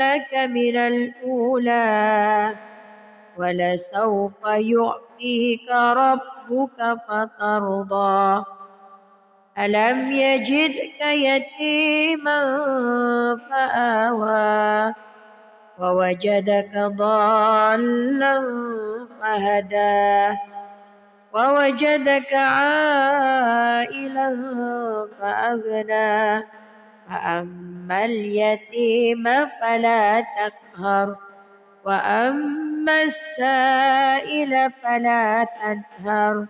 لك من الأولى ولسوف يعطيك ربك فترضى ألم يجدك يتيما فآوى ووجدك ضالا فهدى ووجدك عائلا فأغنى فأما اليتيم فلا تقهر وأما السائل فلا تنهر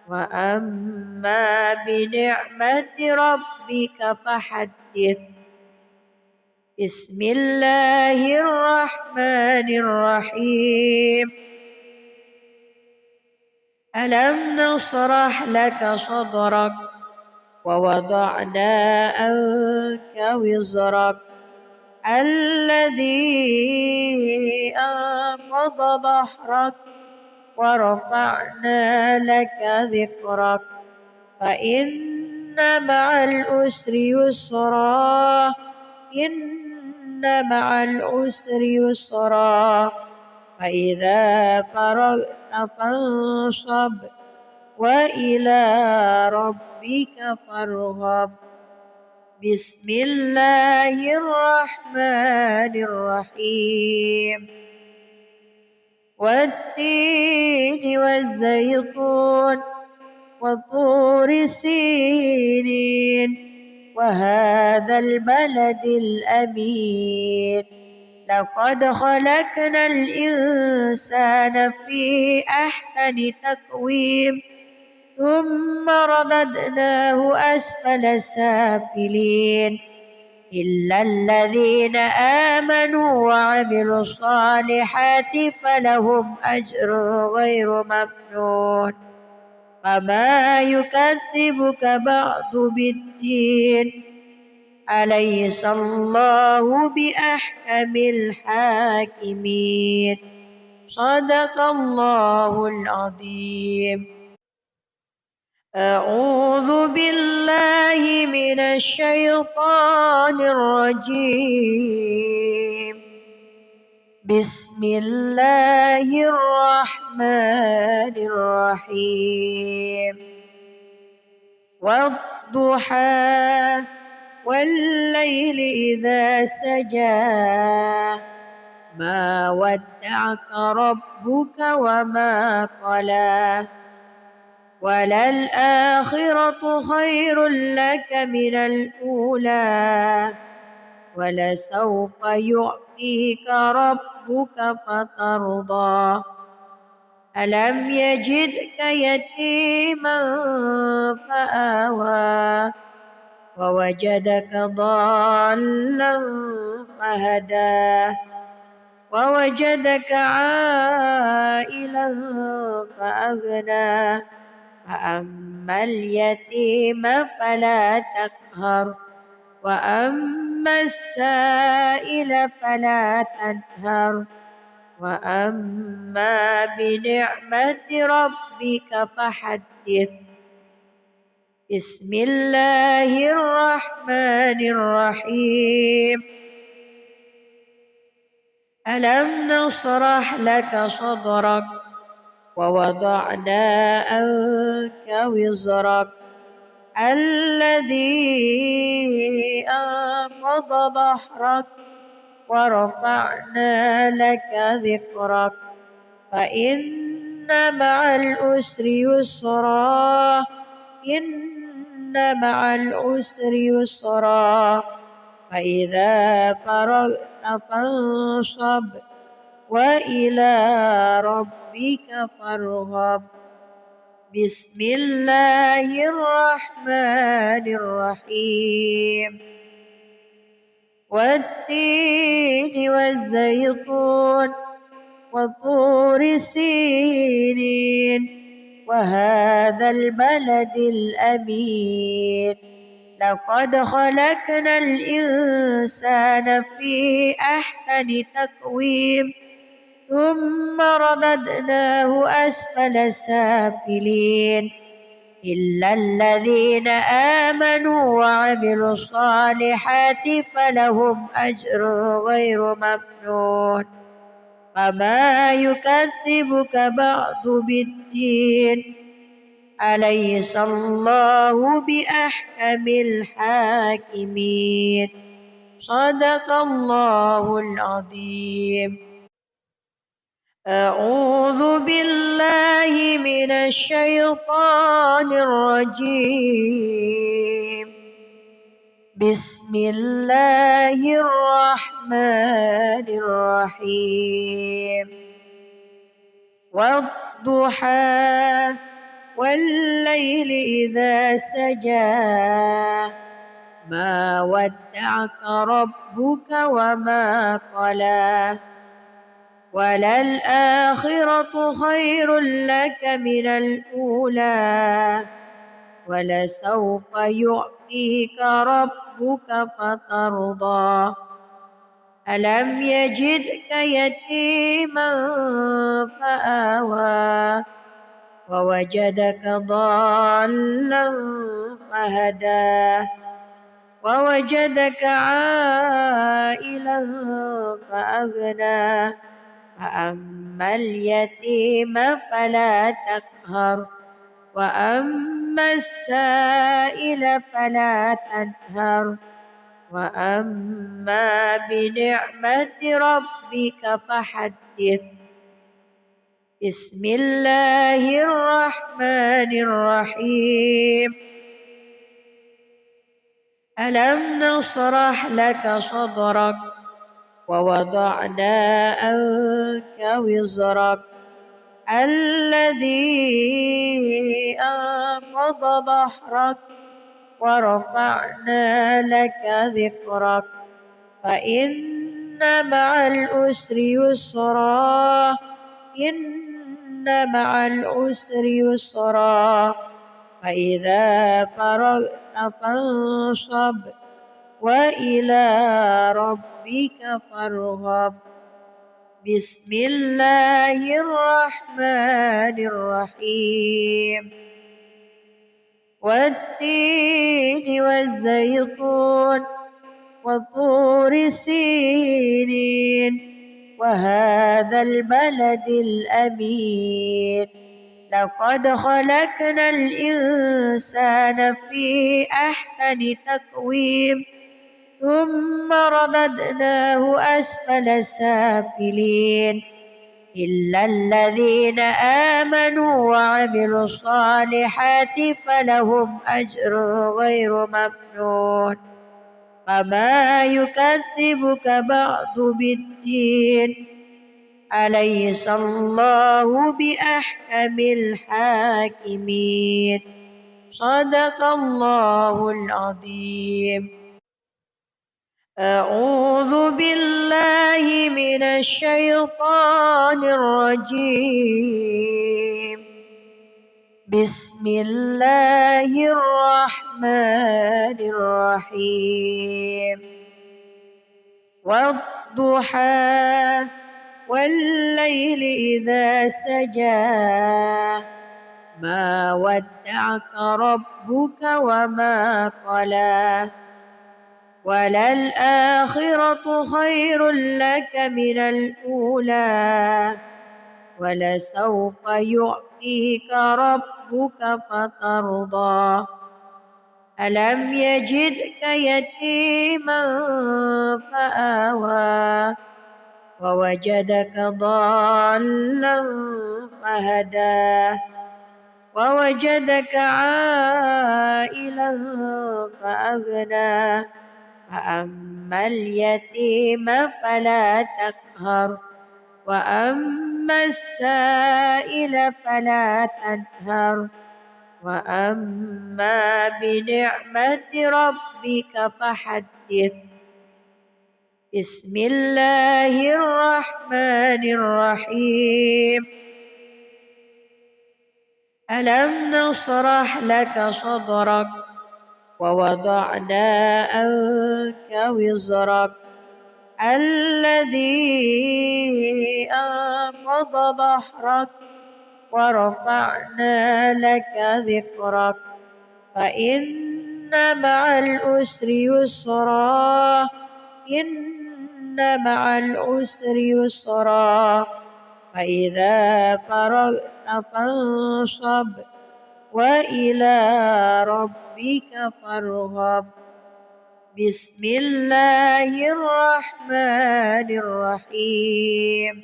وأما بنعمة ربك فحدث بسم الله الرحمن الرحيم ألم نشرح لك صدرك ووضعنا عنك وزرك الذي أنقض ظهرك ورفعنا لك ذكرك فإن مع العسر يسرا إن مع العسر يسرا فإذا فرغت فانصب وإلى ربك فارغب بسم الله الرحمن الرحيم والتين والزيتون وطور سينين وهذا البلد الأمين لقد خلقنا الإنسان في أحسن تقويم ثم رددناه أسفل سافلين إلا الذين آمنوا وعملوا الصالحات فلهم أجر غير ممنون فما يكذبك بعد بالدين أليس الله بأحكم الحاكمين صدق الله العظيم أعوذ بالله من الشيطان الرجيم بسم الله الرحمن الرحيم والضحى والليل إذا سجى ما ودعك ربك وما قلى وللآخرة خير لك من الأولى ولسوف يعطيك ربك فترضى ألم يجدك يتيما فآوى ووجدك ضالا فهدى ووجدك عائلا فأغنى فأما اليتيم فلا تقهر وأما السائل فلا تنهر وأما بنعمة ربك فحدث بسم الله الرحمن الرحيم ألم نشرح لك صدرك ووضعنا عنك وزرك الذي أنقض ظهرك ورفعنا لك ذكرك فإن مع العسر يسرا إن مع العسر يسرا فإذا فرغت فانصب وإلى ربك فارغب بسم الله الرحمن الرحيم والتين والزيتون وطور سينين وهذا البلد الأمين لقد خلقنا الإنسان في أحسن تقويم ثم رددناه أسفل سافلين إلا الذين آمنوا وعملوا الصالحات فلهم أجر غير ممنون فما يكذبك بعد بالدين أليس الله بأحكم الحاكمين صدق الله العظيم. أعوذ بالله من الشيطان الرجيم. بسم الله الرحمن الرحيم. والضحى والليل إذا سجى ما ودعك ربك وما قلى وللآخرة خير لك من الأولى ولسوف يعطيك ربك فترضى ألم يجدك يتيما فآوى ووجدك ضالا فهدى ووجدك عائلا فأغنى فأما اليتيم فلا تقهر وأما السائل فلا تنهر وأما بنعمة ربك فحدث. بسم الله الرحمن الرحيم. ألم نشرح لك صدرك ووضعنا عنك وزرك الذي أنقض ظهرك ورفعنا لك ذكرك فإن مع العسر يسرا إن مع العسر يسرا فإذا فرغت فانصب وإلى ربك فارغب. بسم الله الرحمن الرحيم. والتين والزيتون وطور سينين وهذا البلد الأمين لقد خلقنا الإنسان في أحسن تقويم ثم رددناه أسفل سافلين إلا الذين آمنوا وعملوا الصالحات فلهم أجر غير ممنون فما يكذبك بعد بالدين أليس الله بأحكم الحاكمين صدق الله العظيم. أعوذ بالله من الشيطان الرجيم. بسم الله الرحمن الرحيم. والضحى والليل إذا سجى ما ودعك ربك وما قلى وللآخرة خير لك من الأولى ولسوف يعطيك ربك فترضى ألم يجدك يتيما فآوى ووجدك ضالا فهدى ووجدك عائلا فأغنى فأما اليتيم فلا تقهر وأما السائل فلا تنهر وأما بنعمة ربك فحدث. بسم الله الرحمن الرحيم. ألم نشرح لك صدرك ووضعنا عنك وزرك الذي أنقض ظهرك ورفعنا لك ذكرك فإن مع العسر يسرا إن مع العسر يسرا فإذا فرغت فانصب وإلى ربك فارغب بسم الله الرحمن الرحيم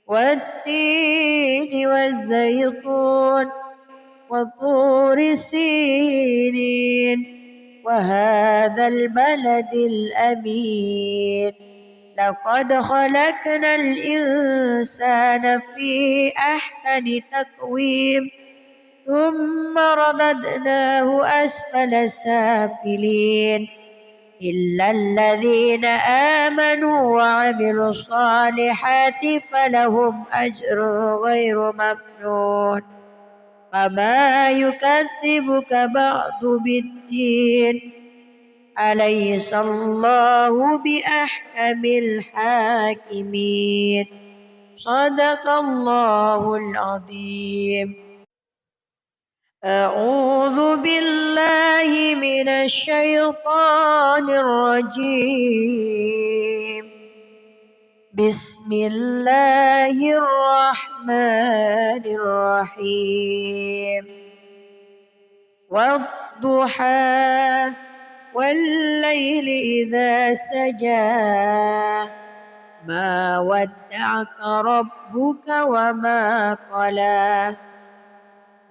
والتين والزيتون وطور سينين وهذا البلد الأمين لقد خلقنا الإنسان في أحسن تقويم ثم رددناه أسفل سافلين إلا الذين آمنوا وعملوا الصالحات فلهم أجر غير ممنون فما يكذبك بعد بالدين أليس الله بأحكم الحاكمين صدق الله العظيم. أعوذ بالله من الشيطان الرجيم بسم الله الرحمن الرحيم والضحى والليل إذا سجى ما ودعك ربك وما قلى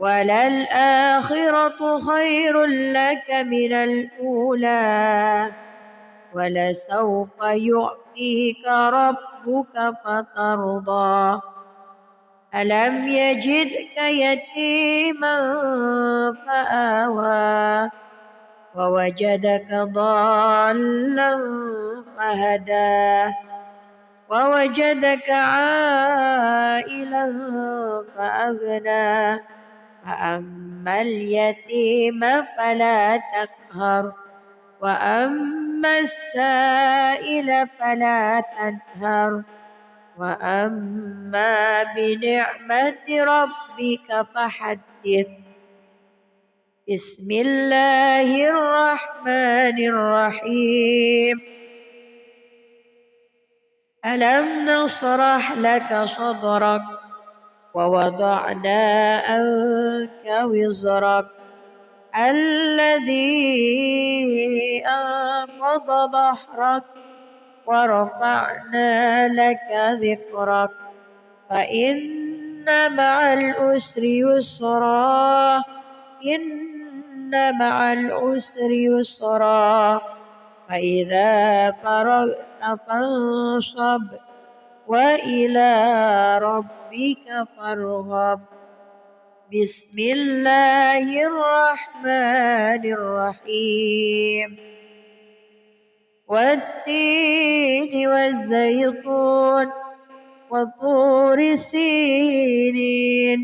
وللآخرة خير لك من الأولى ولسوف يعطيك ربك فترضى ألم يجدك يتيما فآوى ووجدك ضالا فهدى ووجدك عائلا فأغنى فأما اليتيم فلا تقهر وأما السائل فلا تنهر وأما بنعمة ربك فحدث بسم الله الرحمن الرحيم ألم نشرح لك صدرك ووضعنا عنك وزرك الذي أنقض ظهرك ورفعنا لك ذكرك فإن مع العسر يسرا إن مع العسر يسرا فإذا فرغت فانصب وإلى ربك فارغب بسم الله الرحمن الرحيم والتين والزيتون وطور سينين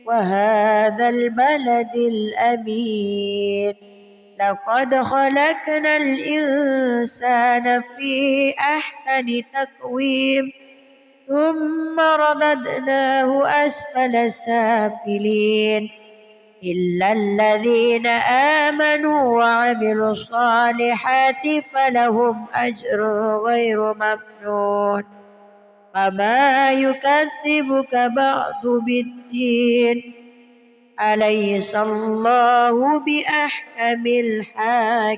وهذا البلد الأمين لقد خلقنا الإنسان في أحسن تقويم ثم رددناه أسفل سافلين إلا الذين آمنوا وعملوا الصالحات فلهم أجر غير ممنون فما يكذبك بعد بالدين أليس الله بأحكم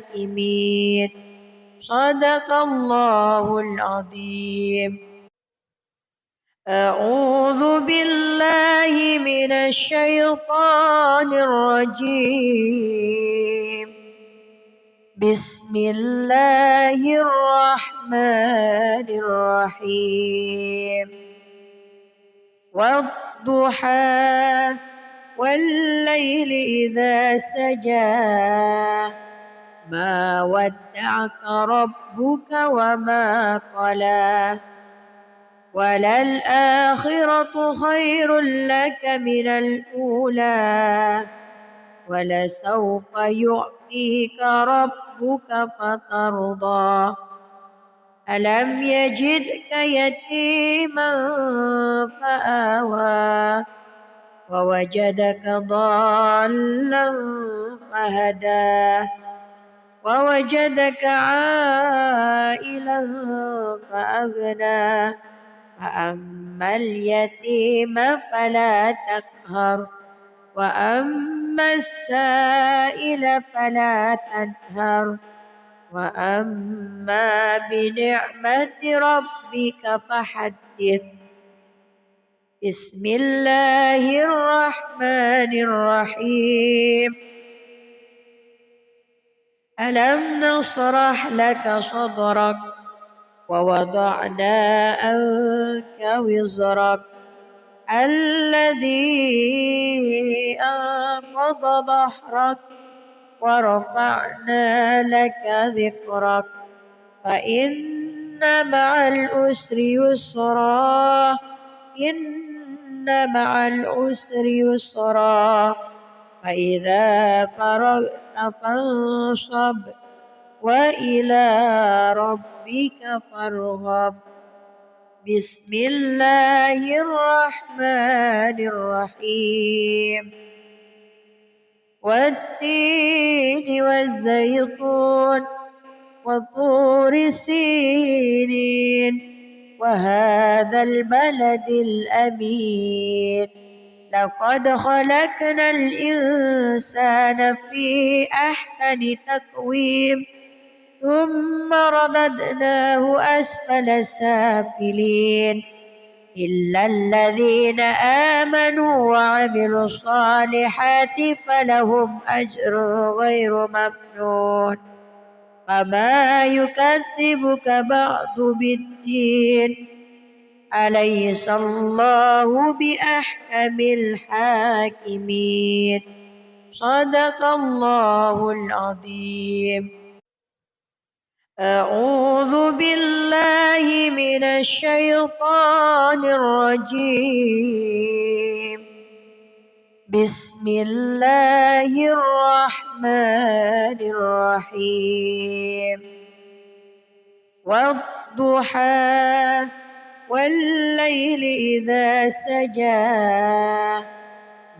الحاكمين صدق الله العظيم. أعوذ بالله من الشيطان الرجيم بسم الله الرحمن الرحيم والضحى والليل إذا سجى ما ودعك ربك وما قلى وللآخرة خير لك من الأولى ولسوف يعطيك ربك فترضى ألم يجدك يتيما فآوى ووجدك ضالا فهدى ووجدك عائلا فأغنى فأما اليتيم فلا تقهر وأما السائل فلا تنهر وأما بنعمة ربك فحدث. بسم الله الرحمن الرحيم. ألم نشرح لك صدرك ووضعنا عنك وزرك الذي أنقض ظهرك ورفعنا لك ذكرك فإن مع العسر يسرا إن مع العسر يسرا فإذا فرغت فانصب وإلى ربك فارغب. بسم الله الرحمن الرحيم. والتين والزيتون وطور سينين وهذا البلد الأمين لقد خلقنا الإنسان في أحسن تقويم ثم رددناه أسفل سافلين إلا الذين آمنوا وعملوا الصالحات فلهم أجر غير ممنون فما يكذبك بعد بالدين أليس الله بأحكم الحاكمين. صدق الله العظيم. أعوذ بالله من الشيطان الرجيم. بسم الله الرحمن الرحيم. والضحى والليل إذا سجى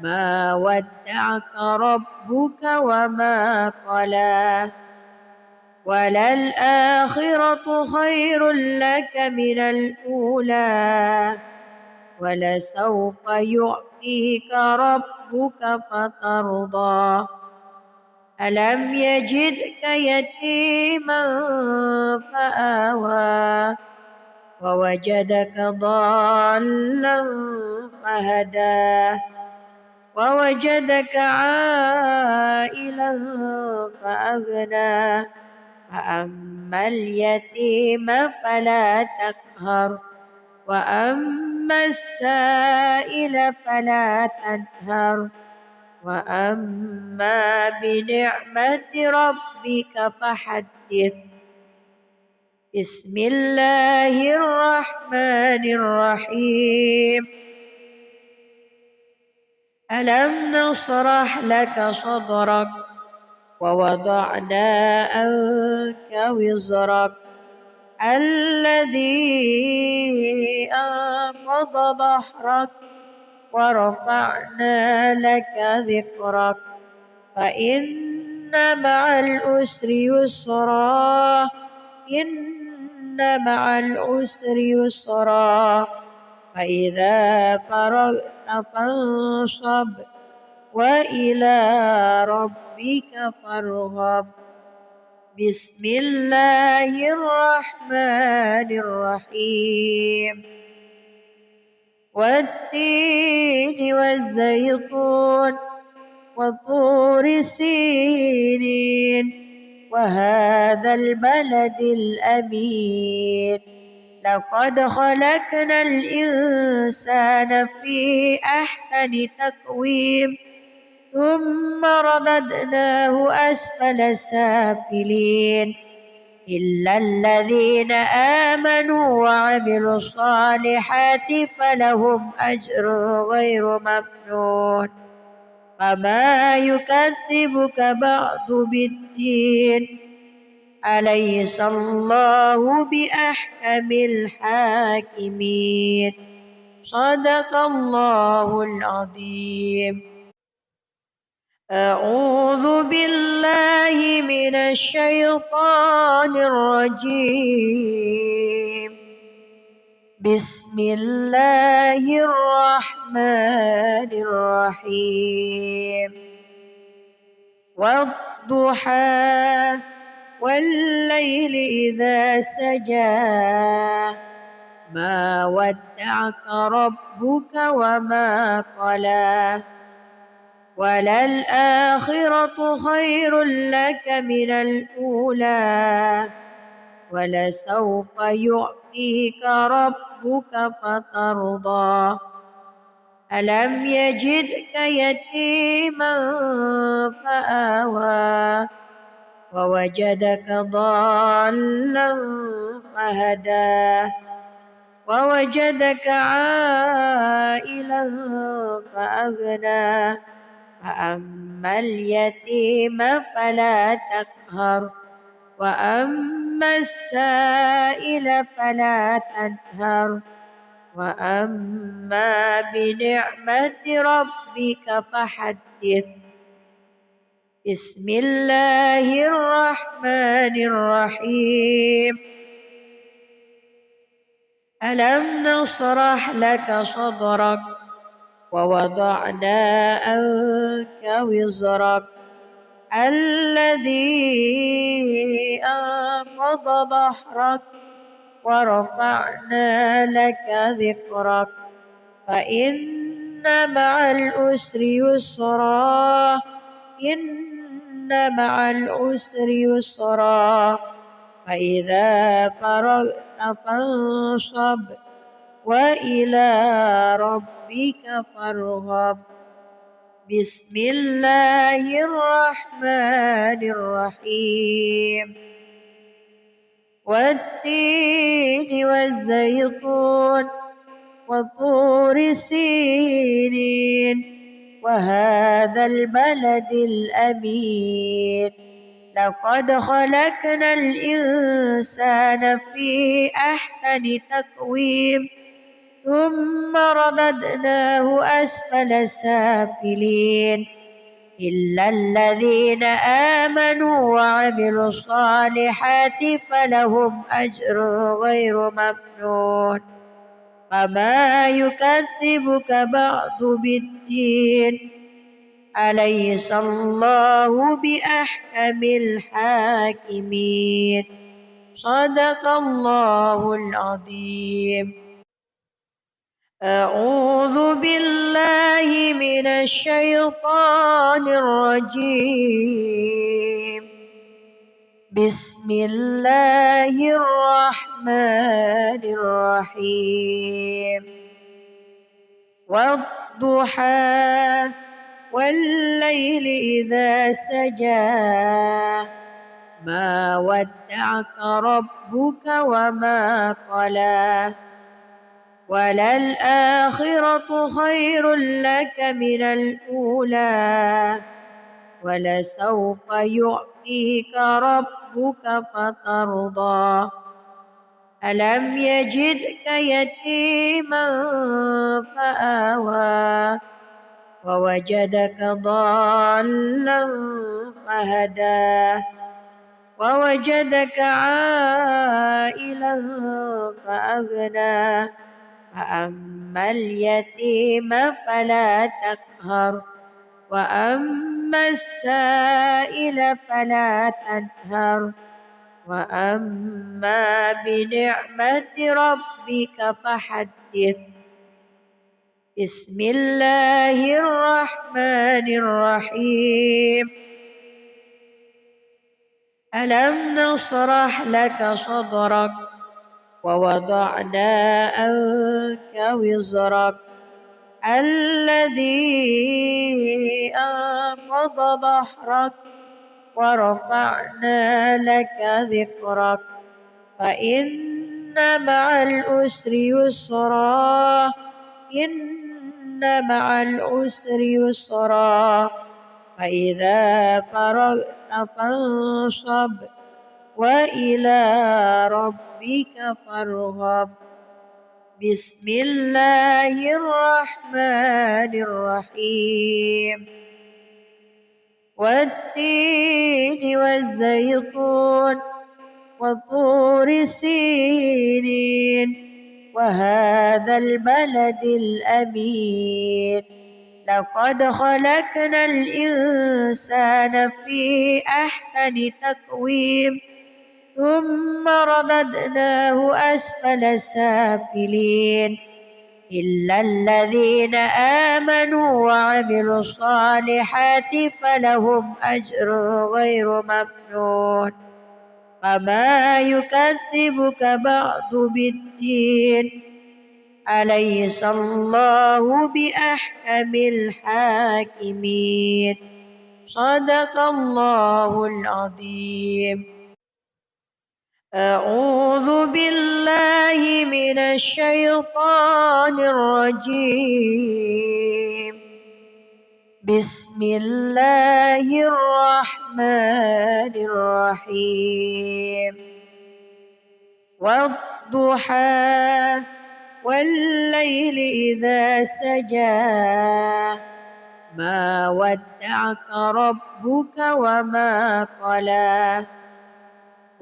ما ودعك ربك وما قلى وللآخرة خير لك من الأولى ولسوف يعطيك ربك فترضى. ألم يجدك يتيما فآوى ووجدك ضالا فهدى ووجدك عائلا فأغنى فأما اليتيم فلا تقهر وأما السائل فلا تنهر وأما بنعمة ربك فحدث. بسم الله الرحمن الرحيم. ألم نشرح لك صدرك ووضعنا عنك وزرك الذي أنقض ظهرك ورفعنا لك ذكرك فإن مع العسر يسرا إن مع العسر يسرا فإذا فرغت فانصب وإلى ربك فارغب. بسم الله الرحمن الرحيم. والتين والزيتون وطور سينين وهذا البلد الأمين لقد خلقنا الإنسان في أحسن تقويم ثم رددناه أسفل سافلين إلا الذين آمنوا وعملوا الصالحات فلهم أجر غير ممنون فما يكذبك بعد بالدين أليس الله بأحكم الحاكمين. صدق الله العظيم. أعوذ بالله من الشيطان الرجيم. بسم الله الرحمن الرحيم. والضحى والليل إذا سجى ما ودعك ربك وما قلى وللآخرة خير لك من الأولى ولسوف يعطيك ربك فترضى ألم يجدك يتيما فآوى ووجدك ضالا فهدى ووجدك عائلا فأغنى فأما اليتيم فلا تقهر وأما السائل فلا تنهر وأما بنعمة ربك فحدث. بسم الله الرحمن الرحيم. ألم نشرح لك صدرك ووضعنا عنك وزرك الذي أنقض ظهرك ورفعنا لك ذكرك فإن مع العسر يسرا إن مع العسر يسرا فإذا فرغت فانصب وإلى ربك فارغب. بسم الله الرحمن الرحيم. والتين والزيتون وطور سينين وهذا البلد الأمين لقد خلقنا الإنسان في أحسن تقويم ثم رددناه أسفل سافلين إلا الذين آمنوا وعملوا الصالحات فلهم أجر غير ممنون فما يكذبك بعد بالدين أليس الله بأحكم الحاكمين. صدق الله العظيم. أعوذ بالله من الشيطان الرجيم. بسم الله الرحمن الرحيم. والضحى والليل إذا سجى ما ودعك ربك وما قلى وللآخرة خير لك من الأولى ولسوف يعطيك ربك فترضى ألم يجدك يتيما فآوى ووجدك ضالا فهدى ووجدك عائلا فأغنى فأما اليتيم فلا تقهر وأما السائل فلا تنهر وأما بنعمة ربك فحدث. بسم الله الرحمن الرحيم. ألم نشرح لك صدرك ووضعنا عنك وزرك الذي أنقض ظهرك ورفعنا لك ذكرك فإن مع العسر يسرا إن مع العسر يسرا فإذا فرغت فانصب وإلى ربك فارغب. بسم الله الرحمن الرحيم. والتين والزيتون وطور سينين وهذا البلد الأمين. لقد خلقنا الإنسان في أحسن تقويم ثم رددناه أسفل سافلين إلا الذين آمنوا وعملوا الصالحات فلهم أجر غير ممنون. فما يكذبك بعد بالدين أليس الله بأحكم الحاكمين. صدق الله العظيم. أعوذ بالله من الشيطان الرجيم. بسم الله الرحمن الرحيم. والضحى والليل إذا سجى ما ودعك ربك وما قلى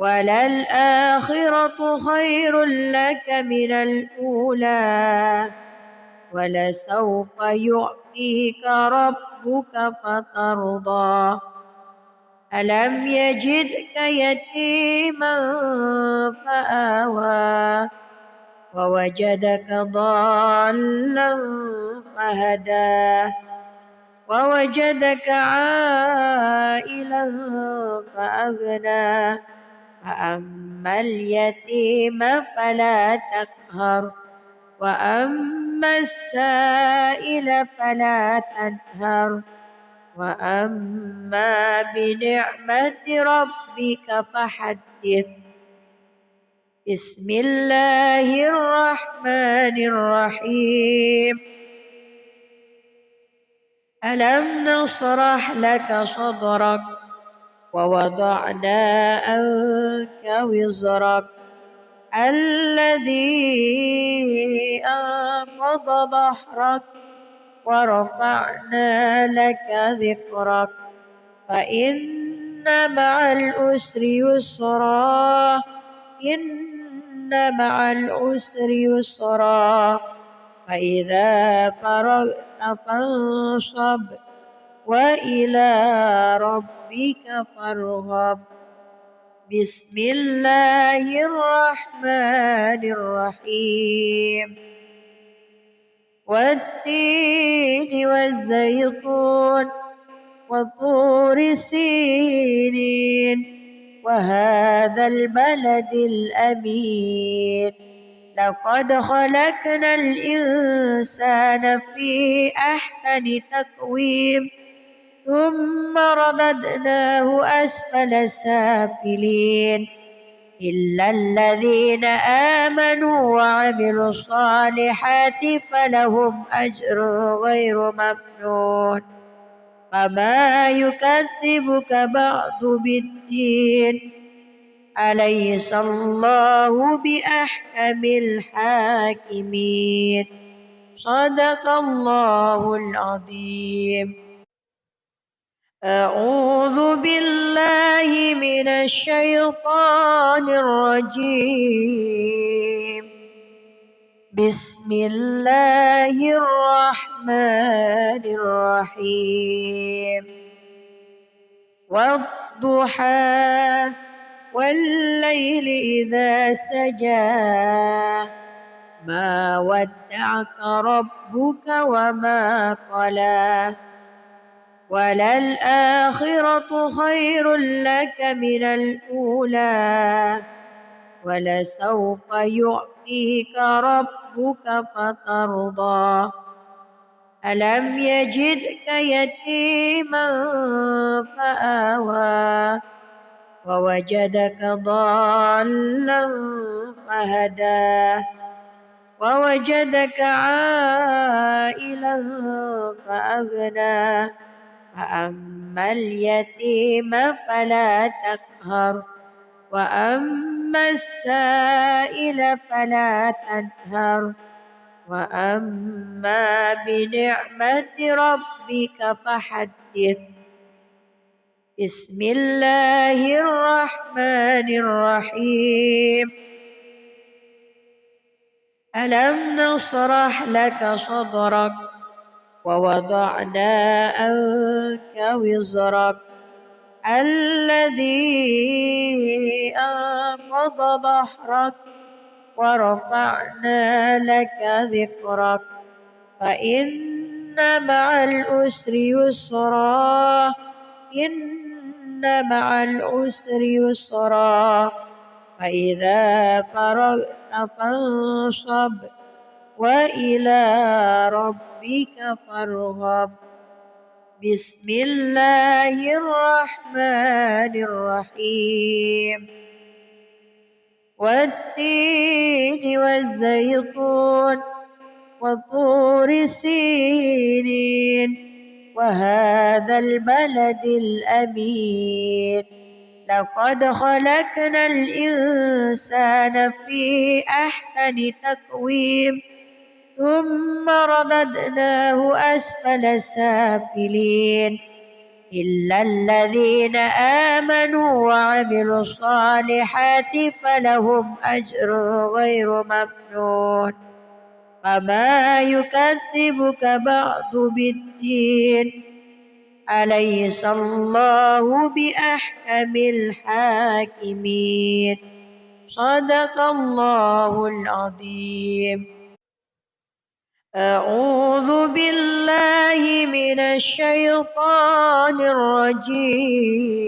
وللآخرة خير لك من الأولى ولسوف يعطيك ربك فترضى. ألم يجدك يتيما فآوى ووجدك ضالا فهدى ووجدك عائلا فأغنى. فأما اليتيم فلا تقهر وأما السائل فلا تنهر وأما بنعمة ربك فحدث. بسم الله الرحمن الرحيم. ألم نشرح لك صدرك ووضعنا عنك وزرك الذي أنقض ظهرك ورفعنا لك ذكرك فإن مع العسر يسرا إن مع العسر يسرا فإذا فرغت فانصب وإلى ربك فارغب. بسم الله الرحمن الرحيم. والتين والزيتون وطور سينين وهذا البلد الأمين. لقد خلقنا الإنسان في أحسن تقويم ثم رددناه أسفل سافلين إلا الذين آمنوا وعملوا الصالحات فلهم أجر غير ممنون. فما يكذبك بعد بالدين أليس الله بأحكم الحاكمين. صدق الله العظيم. أعوذ بالله من الشيطان الرجيم. بسم الله الرحمن الرحيم. والضحى والليل إذا سجى ما ودعك ربك وما قلى وللآخرة خير لك من الأولى ولسوف يعطيك ربك فترضى. ألم يجدك يتيما فآوى ووجدك ضالا فهدى ووجدك عائلا فأغنى. فأما اليتيم فلا تقهر وأما السائل فلا تنهر وأما بنعمة ربك فحدث بسم الله الرحمن الرحيم ألم نشرح لك صدرك ووضعنا عنك وزرك الذي أنقض ظهرك ورفعنا لك ذكرك فإن مع العسر يسرا إن مع العسر يسرا فإذا فرغت فانصب وإلى ربك فارغب بسم الله الرحمن الرحيم والتين والزيتون وطور سينين وهذا البلد الأمين لقد خلقنا الإنسان في أحسن تقويم ثم رددناه أسفل سافلين إلا الذين آمنوا وعملوا الصالحات فلهم أجر غير ممنون فما يكذبك بعد بالدين أليس الله بأحكم الحاكمين صدق الله العظيم أعوذ بالله من الشيطان الرجيم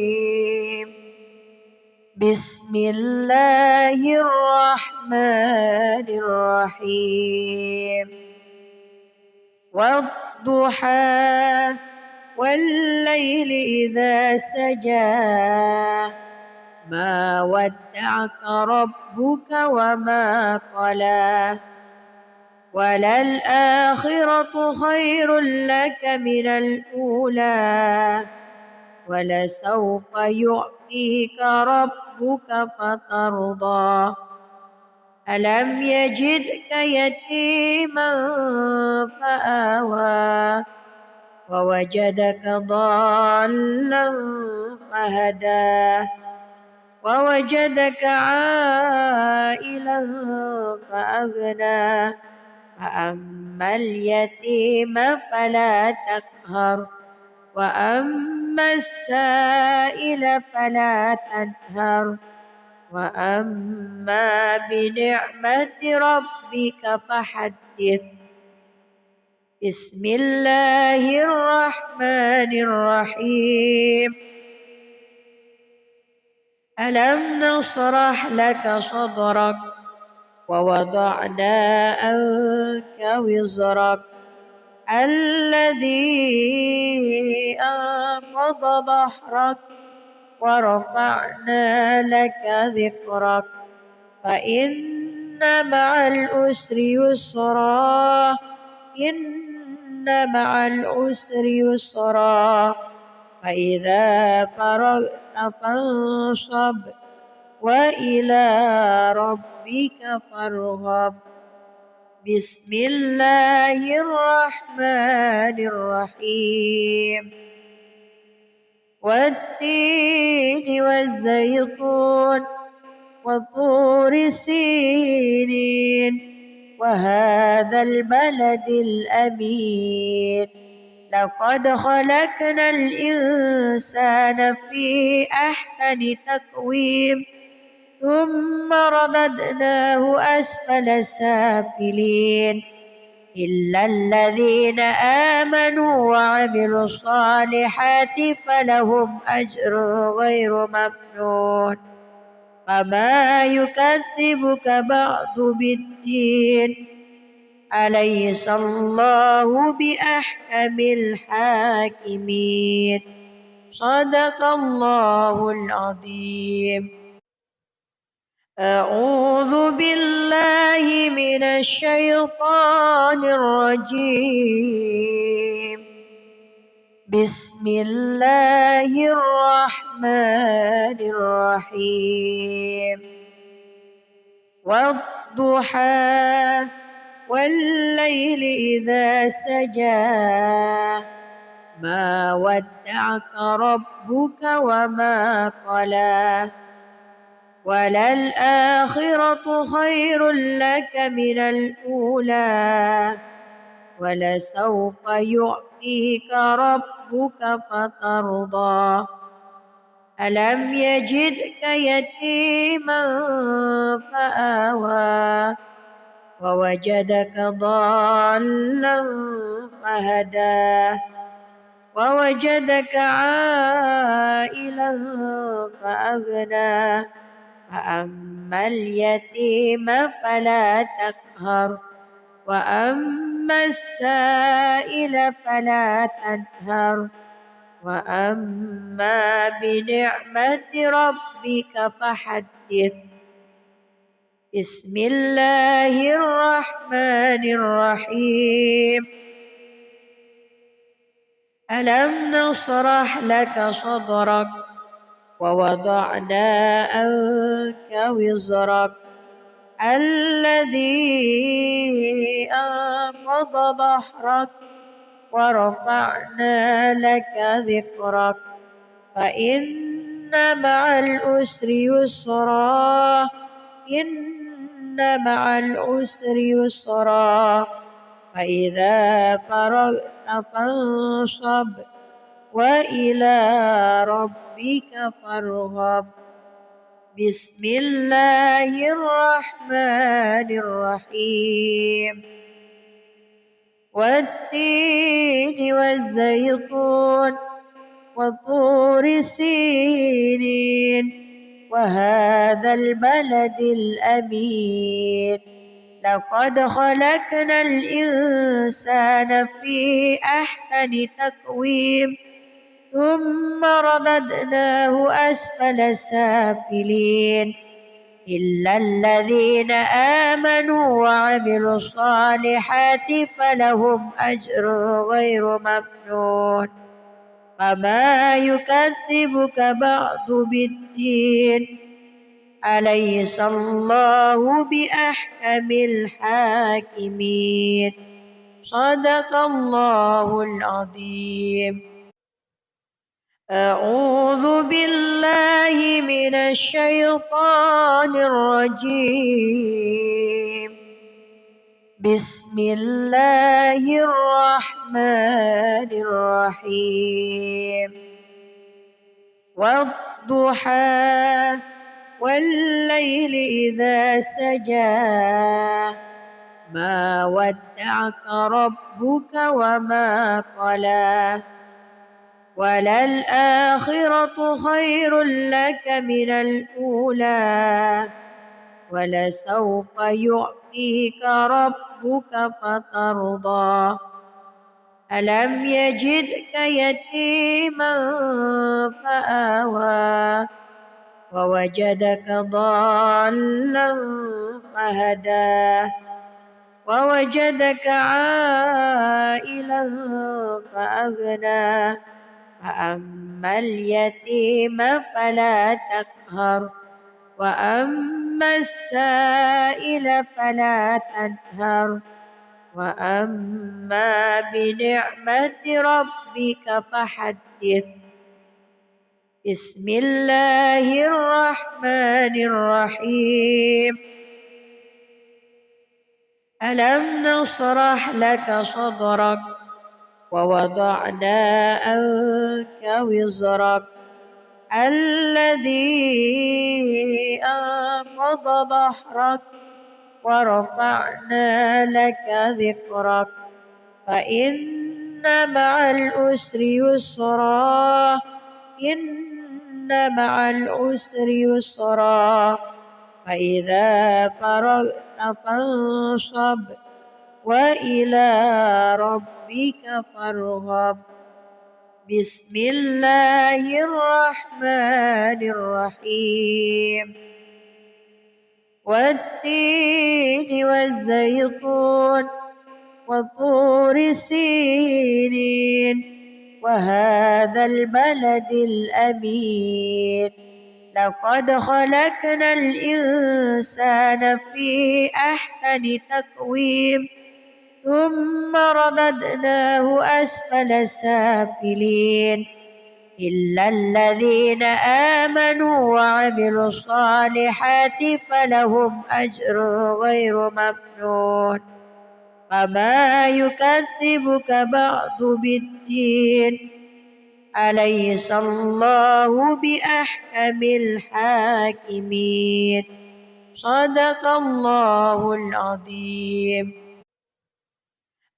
بسم الله الرحمن الرحيم والضحى والليل إذا سجى ما ودعك ربك وما قلى وللآخرة خير لك من الأولى ولسوف يعطيك ربك فترضى ألم يجدك يتيما فآوى ووجدك ضالا فهدى ووجدك عائلا فأغنى فأما اليتيم فلا تقهر وأما السائل فلا تنهر وأما بنعمة ربك فحدث بسم الله الرحمن الرحيم ألم نشرح لك صدرك ووضعنا عنك وزرك الذي أنقض ظهرك ورفعنا لك ذكرك فإن مع العسر يسرا إن مع العسر يسرا فإذا فرغت فانصب وإلى ربك فارغب بسم الله الرحمن الرحيم والتين والزيتون وطور سينين وهذا البلد الأمين لقد خلقنا الإنسان في أحسن تقويم ثم رددناه أسفل سافلين إلا الذين آمنوا وعملوا الصالحات فلهم أجر غير ممنون فما يكذبك بعد بالدين أليس الله بأحكم الحاكمين صدق الله العظيم أعوذ بالله من الشيطان الرجيم بسم الله الرحمن الرحيم والضحى والليل إذا سجى ما ودعك ربك وما قلى وللآخرة خير لك من الأولى ولسوف يعطيك ربك فترضى ألم يجدك يتيما فآوى ووجدك ضالا فهدى ووجدك عائلا فأغنى فأما اليتيم فلا تقهر وأما السائل فلا تنهر وأما بنعمة ربك فحدث بسم الله الرحمن الرحيم ألم نشرح لك صدرك ووضعنا عنك وزرك الذي أنقض ظهرك ورفعنا لك ذكرك فإن مع العسر يسرا إن مع العسر يسرا فإذا فرغت فانصب وإلى ربك فارغب بسم الله الرحمن الرحيم والتين والزيتون وطور سينين وهذا البلد الأمين لقد خلقنا الإنسان في أحسن تقويم ثم رددناه أسفل سافلين إلا الذين آمنوا وعملوا الصالحات فلهم أجر غير ممنون فما يكذبك بعد بالدين أليس الله بأحكم الحاكمين صدق الله العظيم أعوذ بالله من الشيطان الرجيم بسم الله الرحمن الرحيم والضحى والليل إذا سجى ما ودعك ربك وما قلى وللآخرة خير لك من الأولى ولسوف يعطيك ربك فترضى ألم يجدك يتيما فآوى ووجدك ضالا فهدى ووجدك عائلا فأغنى فأما اليتيم فلا تقهر وأما السائل فلا تنهر وأما بنعمة ربك فحدث بسم الله الرحمن الرحيم ألم نشرح لك صدرك ووضعنا عنك وزرك الذي أنقض ظهرك ورفعنا لك ذكرك فإن مع العسر يسرا إن مع العسر يسرا فإذا فرغت فانصب وإلى ربك فارغب بسم الله الرحمن الرحيم والتين والزيتون وطور سينين وهذا البلد الأمين لقد خلقنا الإنسان في أحسن تقويم ثم رددناه أسفل سافلين إلا الذين آمنوا وعملوا الصالحات فلهم أجر غير ممنون فما يكذبك بعد بالدين أليس الله بأحكم الحاكمين صدق الله العظيم.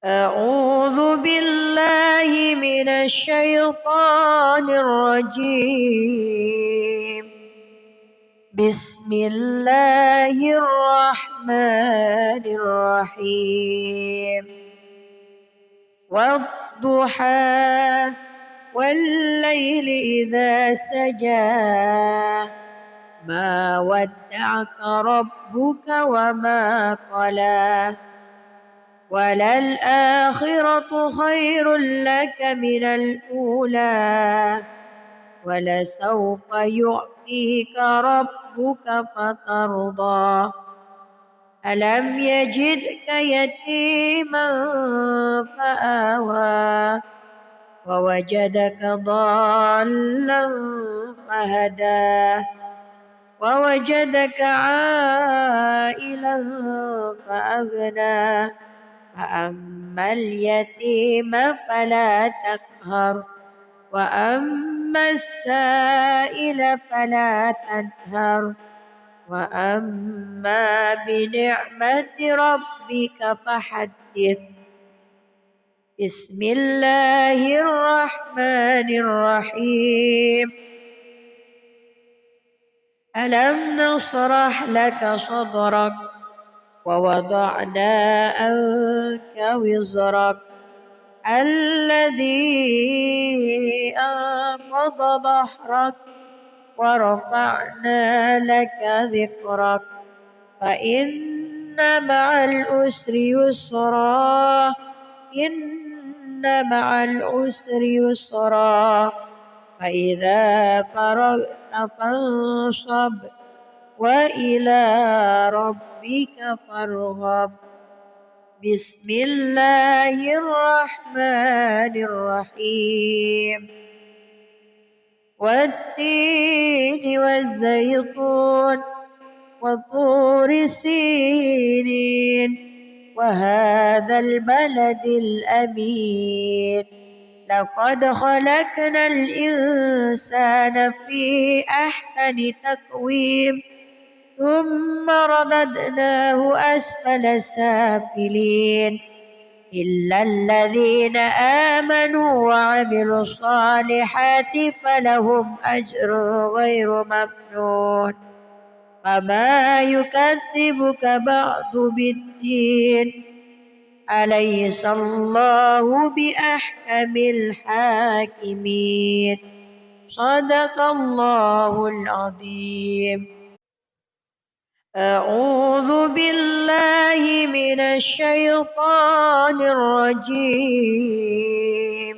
أعوذ بالله من الشيطان الرجيم بسم الله الرحمن الرحيم والضحى والليل إذا سجى ما ودعك ربك وما قلى وللآخرة خير لك من الأولى ولسوف يعطيك ربك فترضى ألم يجدك يتيما فآوى ووجدك ضالا فهدى ووجدك عائلا فأغنى فأما اليتيم فلا تقهر وأما السائل فلا تنهر وأما بنعمة ربك فحدث. بسم الله الرحمن الرحيم ألم نشرح لك صدرك ووضعنا عنك وزرك الذي أنقض ظهرك ورفعنا لك ذكرك فإن مع العسر يسرا إن مع العسر يسرا فإذا فرغت فانصب وإلى ربك فارغب. بسم الله الرحمن الرحيم والتين والزيتون وطور سينين وهذا البلد الأمين لقد خلقنا الإنسان في أحسن تقويم ثم رددناه أسفل سافلين إلا الذين آمنوا وعملوا الصالحات فلهم أجر غير ممنون فما يكذبك بعد بالدين أليس الله بأحكم الحاكمين صدق الله العظيم. أعوذ بالله من الشيطان الرجيم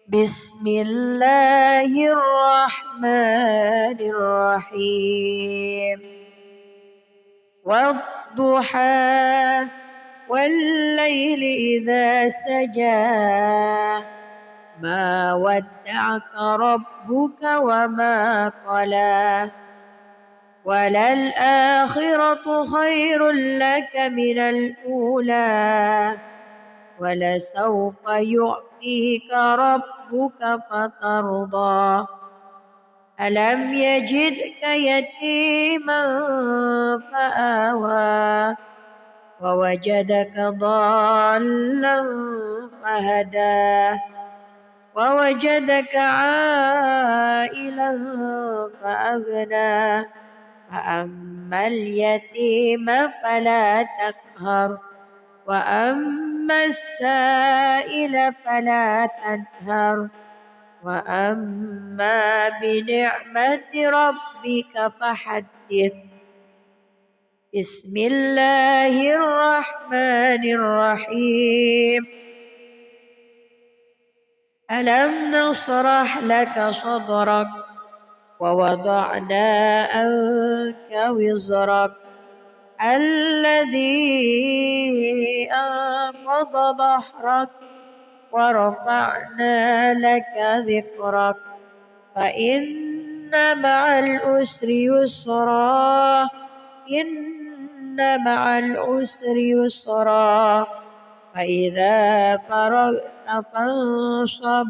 بسم الله الرحمن الرحيم والضحى والليل إذا سجى ما ودعك ربك وما قلى وللآخرة خير لك من الأولى ولسوف يعطيك ربك فترضى ألم يجدك يتيما فآوى ووجدك ضالا فهدى ووجدك عائلا فأغنى فأما اليتيم فلا تقهر وأما السائل فلا تنهر وأما بنعمة ربك فحدث. بسم الله الرحمن الرحيم ألم نشرح لك صدرك ووضعنا عنك وزرك الذي أنقض ظهرك ورفعنا لك ذكرك فإن مع العسر يسرا إن مع العسر يسرا فإذا فرغت فانصب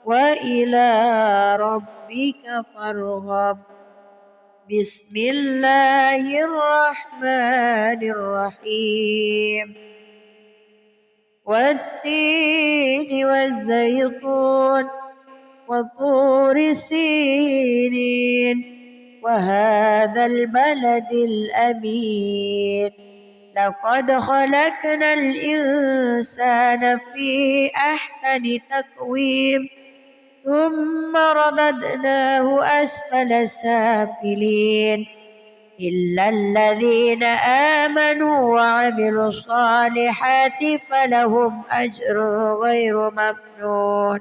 وإلى ربك فارغب بسم الله الرحمن الرحيم والتين والزيتون وطور سينين وهذا البلد الأمين لقد خلقنا الإنسان في أحسن تقويم ثم رددناه أسفل سافلين إلا الذين آمنوا وعملوا الصالحات فلهم أجر غير ممنون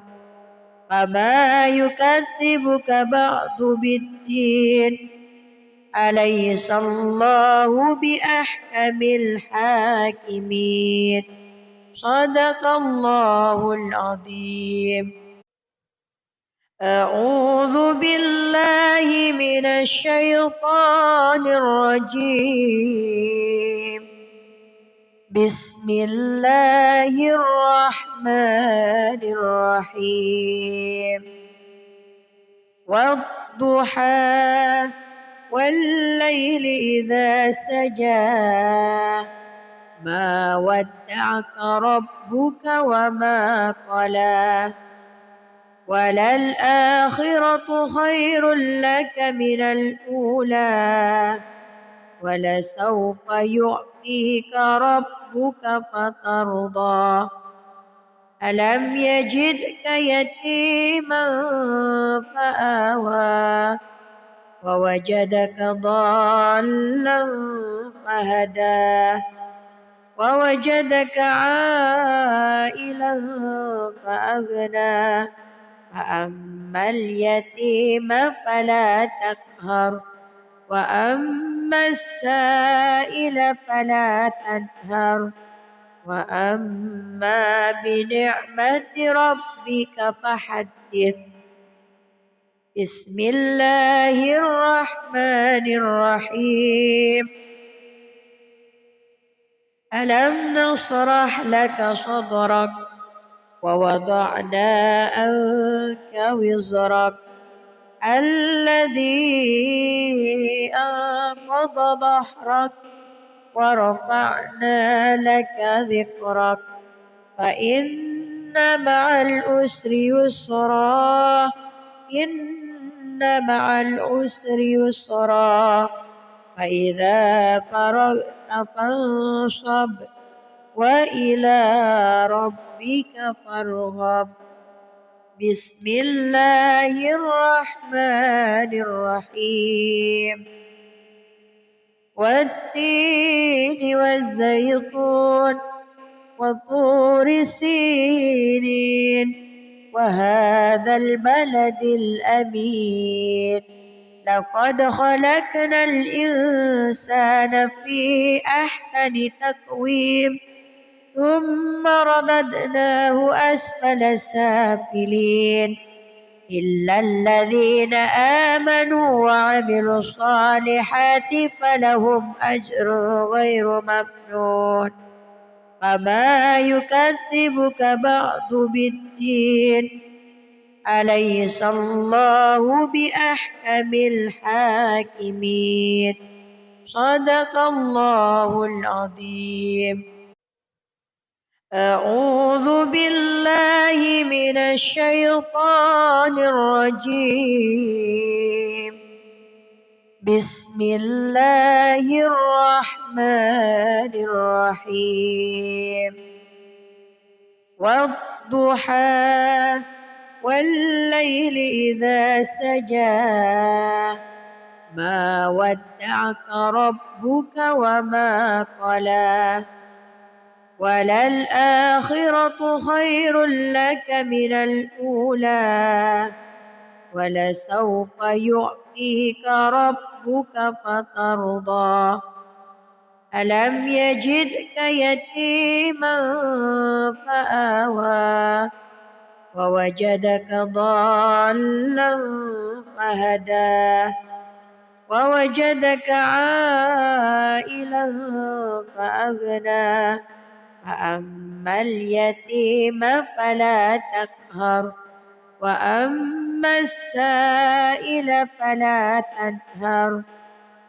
فما يكذبك بعد بالدين أليس الله بأحكم الحاكمين صدق الله العظيم. أعوذ بالله من الشيطان الرجيم بسم الله الرحمن الرحيم والضحى والليل إذا سجى ما ودعك ربك وما قلى وللآخرة خير لك من الأولى ولسوف يعطيك ربك فترضى ألم يجدك يتيما فآوى ووجدك ضالا فهدى ووجدك عائلا فأغنى فأما اليتيم فلا تقهر وأما السائل فلا تنهر وأما بنعمة ربك فحدث بسم الله الرحمن الرحيم ألم نشرح لك صدرك ووضعنا عنك وزرك الذي أنقض ظهرك ورفعنا لك ذكرك فإن مع العسر يسرا إن مع العسر يسرا فإذا فرغت فانصب وإلى ربك فارغب بسم الله الرحمن الرحيم والتين والزيتون وطور سينين وهذا البلد الأمين لقد خلقنا الإنسان في أحسن تقويم ثم رددناه أسفل سافلين إلا الذين آمنوا وعملوا الصالحات فلهم أجر غير ممنون فما يكذبك بعد بالدين أليس الله بأحكم الحاكمين صدق الله العظيم. أعوذ بالله من الشيطان الرجيم بسم الله الرحمن الرحيم والضحى والليل إذا سجى ما ودعك ربك وما قلى وللآخرة خير لك من الأولى ولسوف يعطيك ربك فترضى ألم يجدك يتيما فآوى ووجدك ضالا فهدى ووجدك عائلا فأغنى فأما اليتيم فلا تقهر وأما السائل فلا تنهر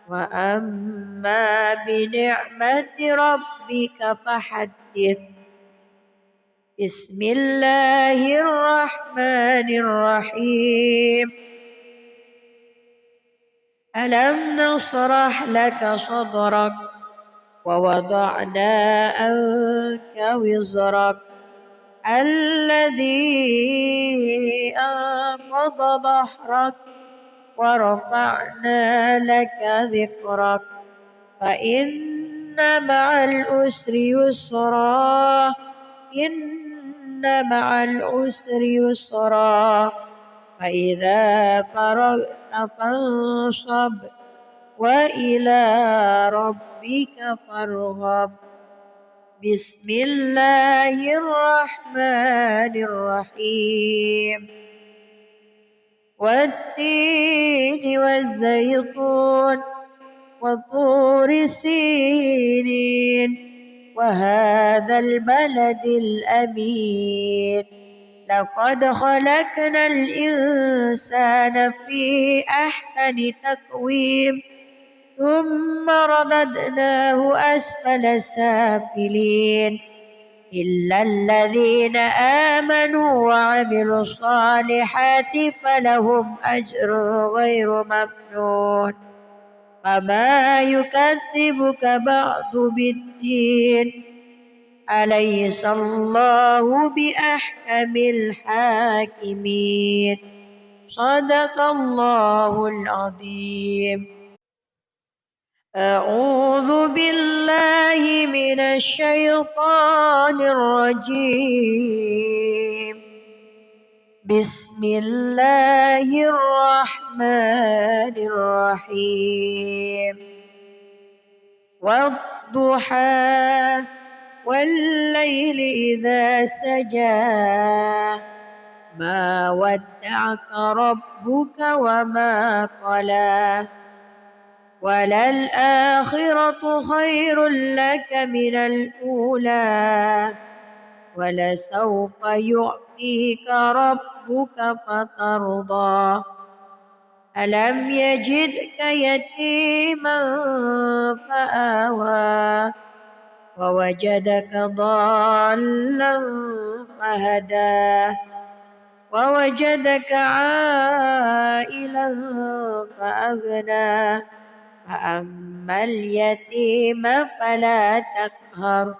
وأما بنعمة ربك فحدث بسم الله الرحمن الرحيم ألم نشرح لك صدرك ووضعنا عنك وزرك الذي أنقض ظهرك ورفعنا لك ذكرك فإن مع العسر يسرا إن مع العسر يسرا فإذا فرغت فانصب وإلى ربك فارغب بسم الله الرحمن الرحيم والتين والزيتون وطور سينين وهذا البلد الأمين لقد خلقنا الإنسان في أحسن تقويم ثم رددناه أسفل سافلين إلا الذين آمنوا وعملوا الصالحات فلهم أجر غير ممنون فما يكذبك بعد بالدين أليس الله بأحكم الحاكمين صدق الله العظيم أعوذ بالله من الشيطان الرجيم بسم الله الرحمن الرحيم والضحى والليل إذا سجى ما ودعك ربك وما قلى وللآخرة خير لك من الأولى ولسوف يعطيك ربك فترضى ألم يجدك يتيما فآوى ووجدك ضالا فهدى ووجدك عائلا فأغنى فأما اليتيم فلا تقهر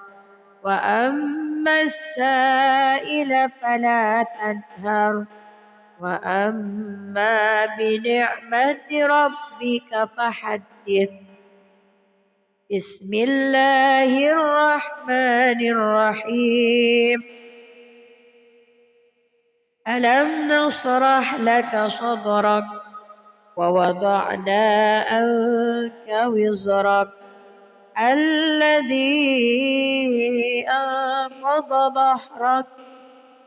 وأما السائل فلا تنهر وأما بنعمة ربك فحدث بسم الله الرحمن الرحيم ألم نشرح لك صدرك ووضعنا عنك وزرك الذي أنقض ظهرك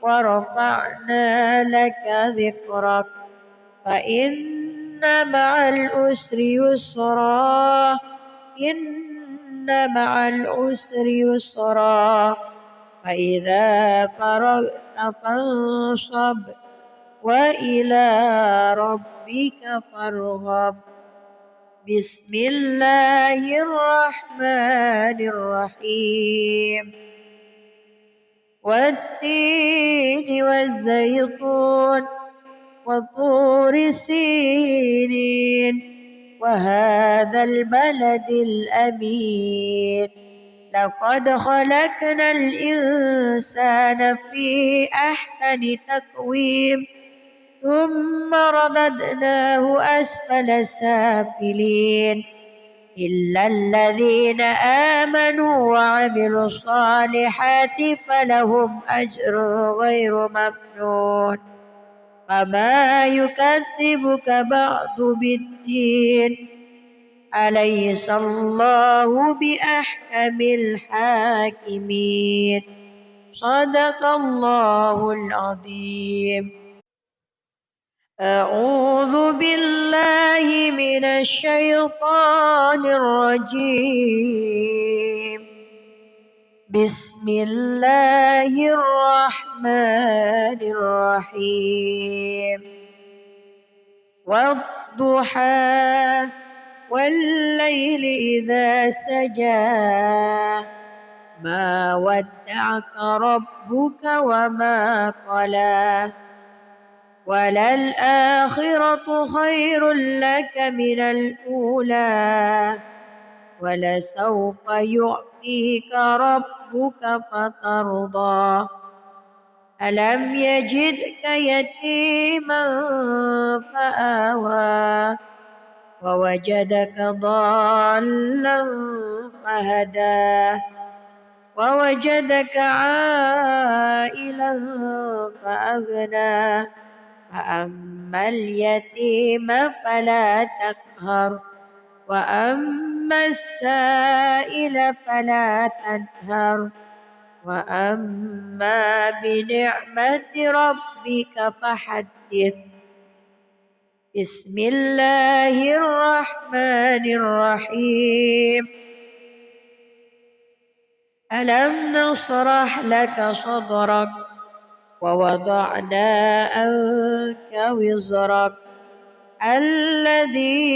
ورفعنا لك ذكرك فإن مع العسر يسرا إن مع العسر يسرا فإذا فرغت فانصب وإلى ربك فارغب بسم الله الرحمن الرحيم والتين والزيتون وطور سينين وهذا البلد الأمين لقد خلقنا الإنسان في أحسن تقويم ثم رددناه أسفل سافلين إلا الذين آمنوا وعملوا الصالحات فلهم أجر غير ممنون فما يكذبك بعد بالدين أليس الله بأحكم الحاكمين صدق الله العظيم. أعوذ بالله من الشيطان الرجيم. بسم الله الرحمن الرحيم. والضحى والليل إذا سجى ما ودعك ربك وما قلى وللآخرة خير لك من الأولى ولسوف يعطيك ربك فترضى ألم يجدك يتيما فآوى ووجدك ضالا فهدى ووجدك عائلا فأغنى فأما اليتيم فلا تقهر وأما السائل فلا تنهر وأما بنعمة ربك فحدث. بسم الله الرحمن الرحيم. ألم نشرح لك صدرك ووضعنا عنك وزرك الذي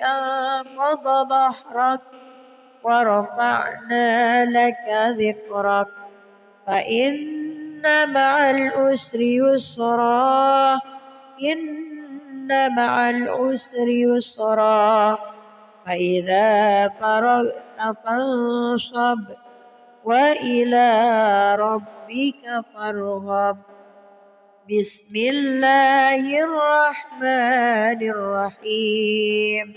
أنقض ظهرك ورفعنا لك ذكرك فإن مع العسر يسرا إن مع العسر يسرا فإذا فرغت فانصب وإلى ربك فارغب. بسم الله الرحمن الرحيم.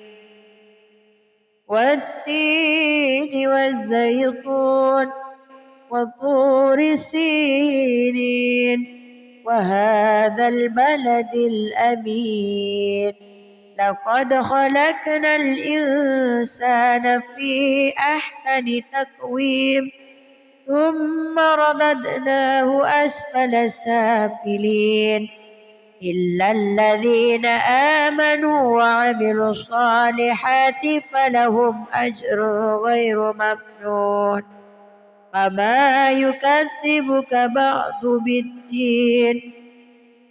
والتين والزيتون وطور سينين وهذا البلد الأمين لقد خلقنا الإنسان في أحسن تقويم ثم رددناه أسفل سافلين إلا الذين آمنوا وعملوا الصالحات فلهم أجر غير ممنون فما يكذبك بعد بالدين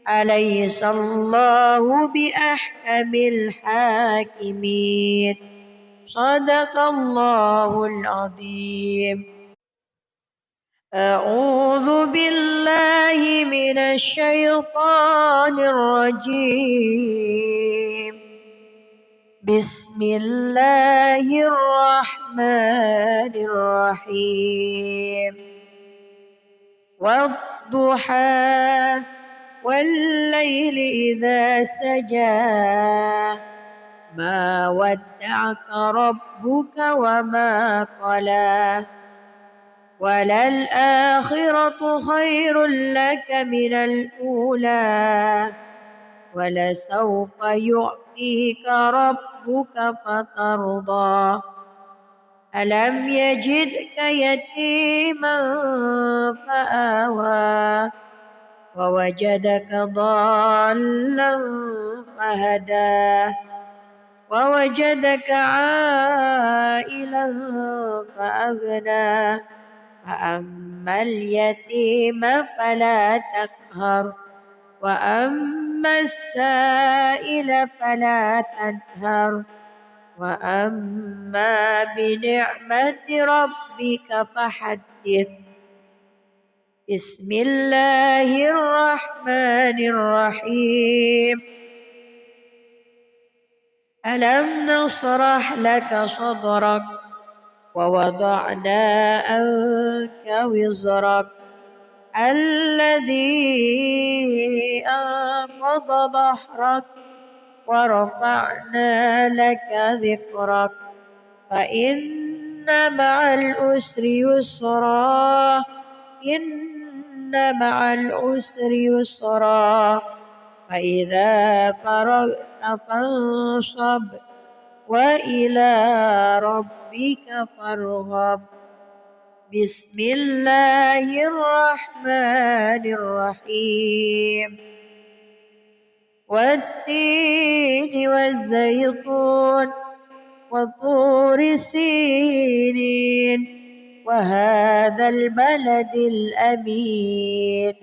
أليس الله بأحكم الحاكمين صدق الله العظيم. أعوذ بالله من الشيطان الرجيم. بسم الله الرحمن الرحيم. والضحى والليل إذا سجى ما ودعك ربك وما قلى وللآخرة خير لك من الأولى ولسوف يعطيك ربك فترضى ألم يجدك يتيما فآوى ووجدك ضالا فهدى ووجدك عائلا فأغنى فأما اليتيم فلا تقهر وأما السائل فلا تنهر وأما بنعمة ربك فحدث. بسم الله الرحمن الرحيم. ألم نشرح لك صدرك ووضعنا عنك وزرك الذي أنقض ظهرك ورفعنا لك ذكرك فإن مع العسر يسرا إن مع العسر يسرا فإذا فرغت فانصب وإلى ربك فارغب بسم الله الرحمن الرحيم والتين والزيتون وطور سينين وهذا البلد الأمين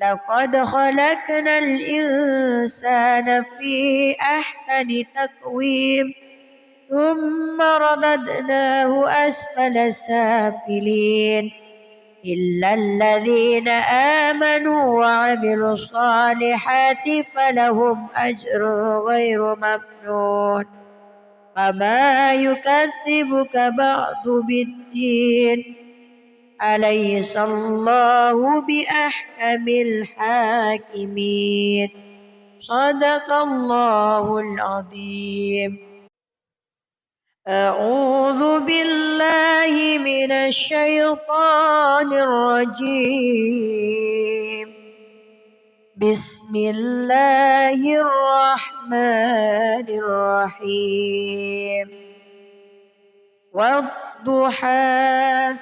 لقد خلقنا الإنسان في أحسن تقويم ثم رددناه أسفل سافلين إلا الذين آمنوا وعملوا الصالحات فلهم أجر غير ممنون فما يكذبك بعد بالدين أليس الله بأحكم الحاكمين صدق الله العظيم. أعوذ بالله من الشيطان الرجيم بسم الله الرحمن الرحيم والضحى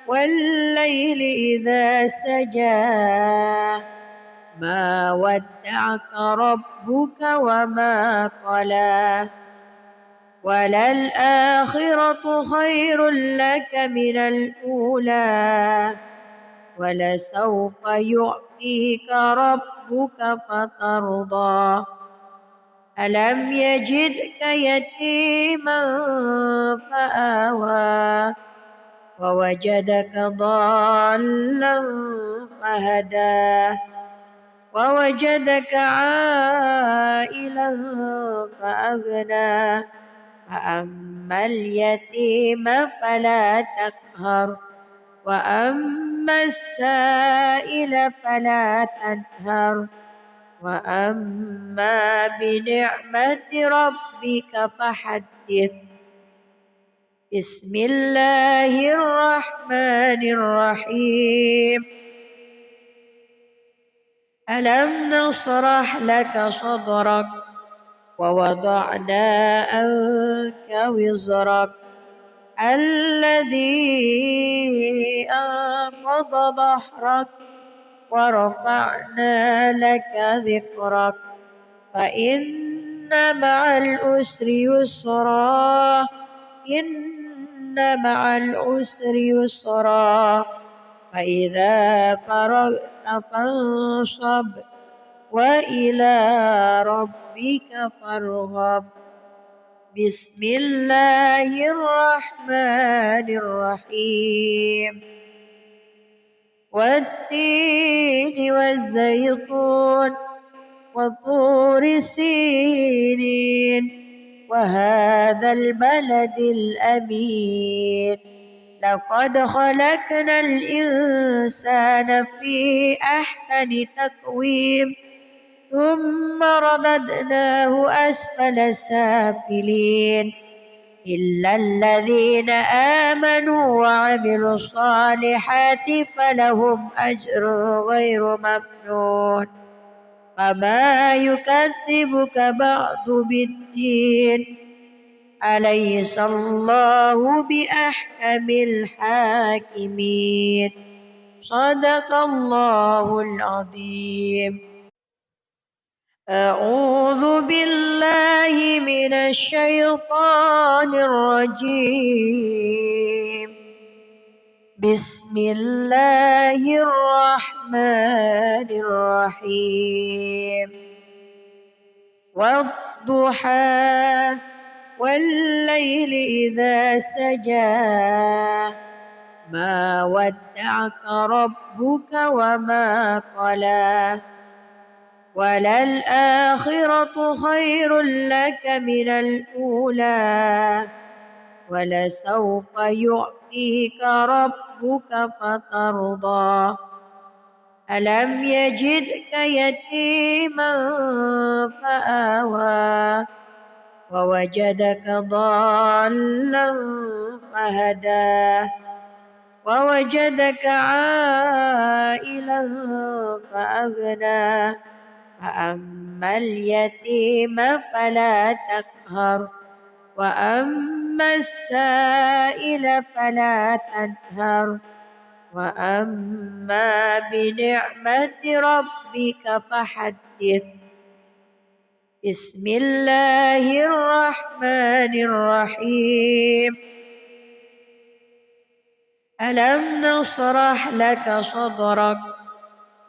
والليل إذا سجى ما ودعك ربك وما قلى وللآخرة خير لك من الأولى ولسوف يعطيك ربك فترضى ألم يجدك يتيما فآوى ووجدك ضالا فهدى ووجدك عائلا فأغنى فأما اليتيم فلا تقهر وأما السائل فلا تنهر وأما بنعمة ربك فحدث بسم الله الرحمن الرحيم ألم نشرح لك صدرك ووضعنا عنك وزرك الذي أنقض ظهرك ورفعنا لك ذكرك فإن مع العسر يسرا إن مع العسر يسرا فإذا فرغت فانصب وإلى ربك فارغب بسم الله الرحمن الرحيم والتين والزيتون وطور سينين وهذا البلد الأمين لقد خلقنا الإنسان في أحسن تقويم ثم رددناه أسفل سافلين إلا الذين آمنوا وعملوا الصالحات فلهم أجر غير ممنون فما يكذبك بعد بالدين أليس الله بأحكم الحاكمين صدق الله العظيم. أعوذ بالله من الشيطان الرجيم بسم الله الرحمن الرحيم والضحى والليل إذا سجى ما ودعك ربك وما قلى وللآخرة خير لك من الأولى ولسوف يعطيك ربك فترضى ألم يجدك يتيما فآوى ووجدك ضالا فهدى ووجدك عائلا فأغنى فأما اليتيم فلا تقهر وأما السائل فلا تنهر وأما بنعمة ربك فحدث. بسم الله الرحمن الرحيم. ألم نشرح لك صدرك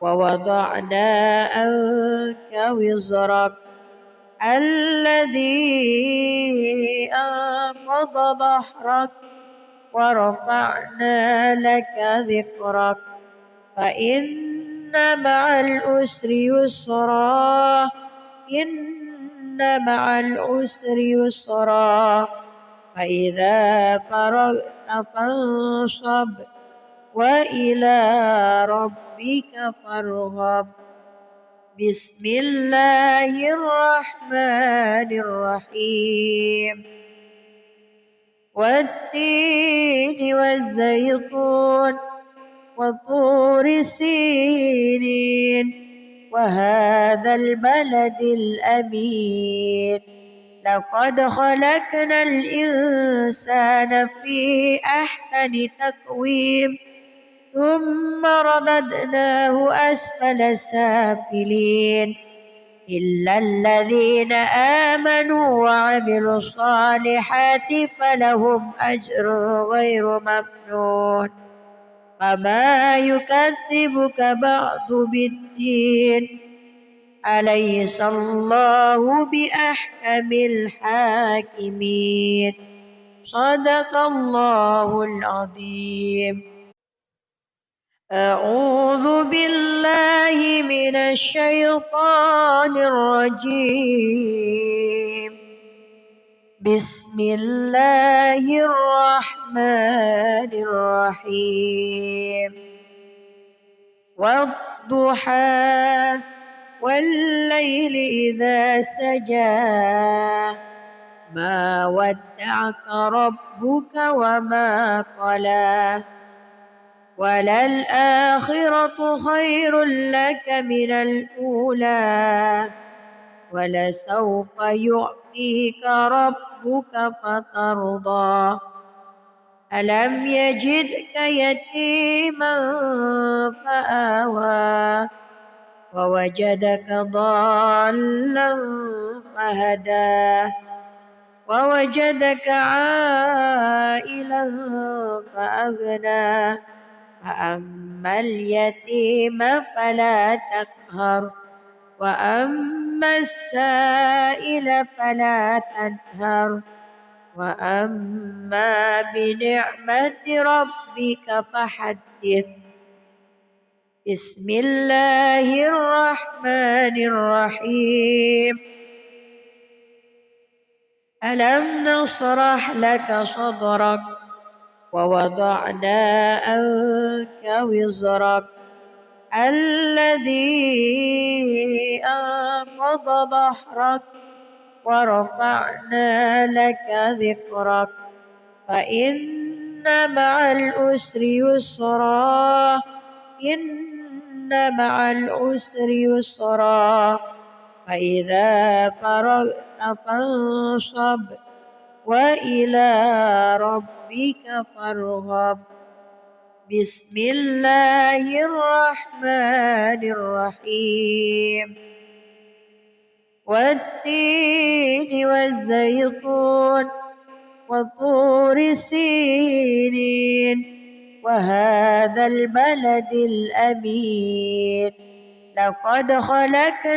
ووضعنا عنك وزرك الذي أنقض ظهرك ورفعنا لك ذكرك فإن مع العسر يسرا إن مع العسر يسرا فإذا فرغت فانصب وإلى ربك فارغب. بسم الله الرحمن الرحيم. والتين والزيتون وطور سينين وهذا البلد الأمين لقد خلقنا الإنسان في أحسن تقويم ثم رددناه أسفل سافلين إلا الذين آمنوا وعملوا الصالحات فلهم أجر غير ممنون فما يكذبك بعد بالدين أليس الله بأحكم الحاكمين. صدق الله العظيم. أعوذ بالله من الشيطان الرجيم. بسم الله الرحمن الرحيم. والضحى والليل إذا سجى ما ودعك ربك وما قلى وللآخرة خير لك من الأولى ولسوف يعطيك ربك فترضى ألم يجدك يتيما فآوى ووجدك ضالا فهدى ووجدك عائلا فأغنى فأما اليتيم فلا تقهر وأما السائل فلا تنهر وأما بنعمة ربك فحدث. بسم الله الرحمن الرحيم. ألم نشرح لك صدرك ووضعنا عنك وزرك الذي أنقض ظهرك ورفعنا لك ذكرك فإن مع العسر يسرا إن مع العسر يسرا فإذا فرغت فانصب وإلى ربك فارغب. بسم الله الرحمن الرحيم. والتين والزيتون وطور سينين وهذا البلد الأمين لقد خلقنا